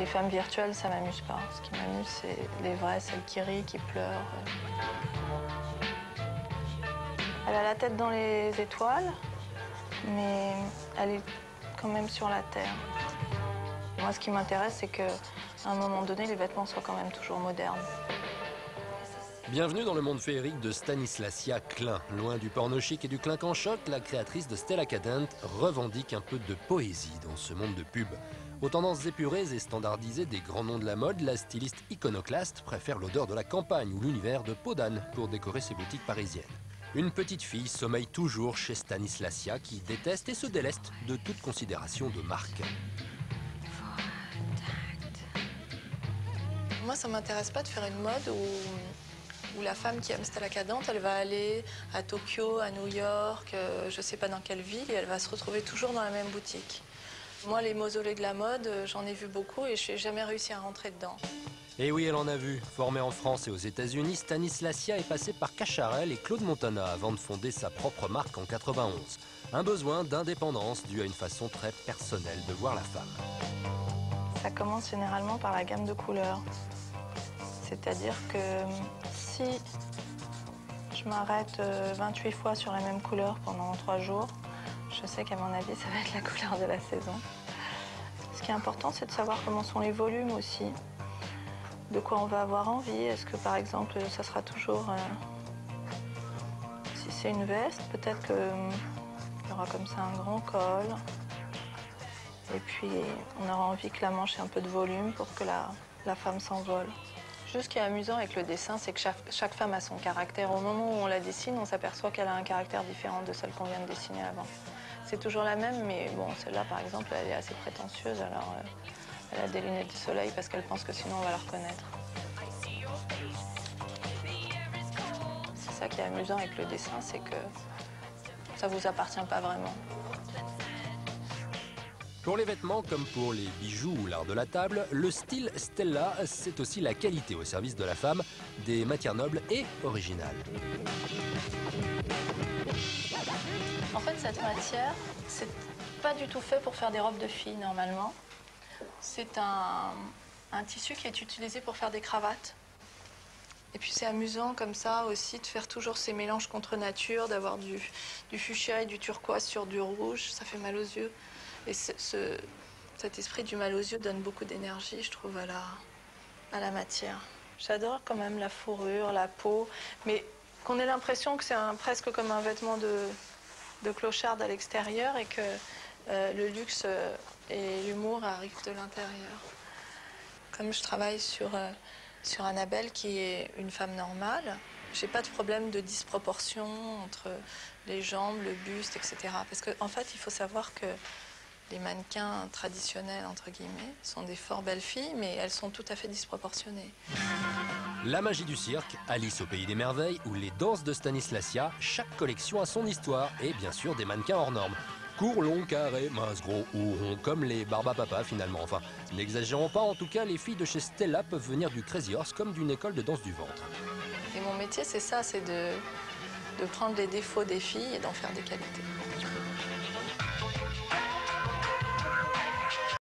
Les femmes virtuelles, ça m'amuse pas. Ce qui m'amuse, c'est les vraies, celles qui rient, qui pleurent. Elle a la tête dans les étoiles, mais elle est quand même sur la terre. Moi, ce qui m'intéresse, c'est qu'à un moment donné, les vêtements soient quand même toujours modernes. Bienvenue dans le monde féerique de Stanisłasia Klein. Loin du porno chic et du clinquant choc, la créatrice de Stella Cadent revendique un peu de poésie dans ce monde de pub. Aux tendances épurées et standardisées des grands noms de la mode, la styliste iconoclaste préfère l'odeur de la campagne ou l'univers de peau d'âne pour décorer ses boutiques parisiennes. Une petite fille sommeille toujours chez Stanisłasia qui déteste et se déleste de toute considération de marque. Moi, ça m'intéresse pas de faire une mode où la femme qui aime Stella Cadent, elle va aller à Tokyo, à New York, je sais pas dans quelle ville, et elle va se retrouver toujours dans la même boutique. Moi, les mausolées de la mode, j'en ai vu beaucoup et je n'ai jamais réussi à rentrer dedans. Et oui, elle en a vu. Formée en France et aux États-Unis, Stanisłasia est passée par Cacharel et Claude Montana avant de fonder sa propre marque en 91. Un besoin d'indépendance dû à une façon très personnelle de voir la femme. Ça commence généralement par la gamme de couleurs. C'est-à-dire que si je m'arrête 28 fois sur la même couleur pendant 3 jours, je sais qu'à mon avis, ça va être la couleur de la saison. Ce qui est important, c'est de savoir comment sont les volumes aussi, de quoi on va avoir envie. Est-ce que, par exemple, ça sera toujours... si c'est une veste, peut-être qu'il y aura comme ça un grand col. Et puis, on aura envie que la manche ait un peu de volume pour que la femme s'envole. Juste ce qui est amusant avec le dessin, c'est que chaque femme a son caractère. Au moment où on la dessine, on s'aperçoit qu'elle a un caractère différent de celle qu'on vient de dessiner avant. C'est toujours la même, mais bon, celle-là, par exemple, elle est assez prétentieuse, alors elle a des lunettes de soleil parce qu'elle pense que sinon on va la reconnaître. C'est ça qui est amusant avec le dessin, c'est que ça vous appartient pas vraiment. Pour les vêtements, comme pour les bijoux ou l'art de la table, le style Stella, c'est aussi la qualité au service de la femme, des matières nobles et originales. En fait, cette matière, c'est pas du tout fait pour faire des robes de filles, normalement. C'est un tissu qui est utilisé pour faire des cravates. Et puis c'est amusant comme ça aussi de faire toujours ces mélanges contre nature, d'avoir du fuchsia et du turquoise sur du rouge, ça fait mal aux yeux. Et cet esprit du mal aux yeux donne beaucoup d'énergie, je trouve, à la matière. J'adore quand même la fourrure, la peau, mais qu'on ait l'impression que c'est presque comme un vêtement de clocharde à l'extérieur et que le luxe et l'humour arrivent de l'intérieur. Comme je travaille sur Annabelle, qui est une femme normale, j'ai pas de problème de disproportion entre les jambes, le buste, etc. Parce qu'en fait, il faut savoir que les mannequins traditionnels, entre guillemets, sont des fort belles filles, mais elles sont tout à fait disproportionnées. La magie du cirque, Alice au pays des merveilles ou les danses de Stanisłasia, chaque collection a son histoire et bien sûr des mannequins hors normes. Courts, longs, carrés, minces, gros ou ronds, comme les Barbapapa finalement. Enfin, n'exagérons pas, en tout cas, les filles de chez Stella peuvent venir du Crazy Horse comme d'une école de danse du ventre. Et mon métier, c'est ça, c'est de prendre les défauts des filles et d'en faire des qualités.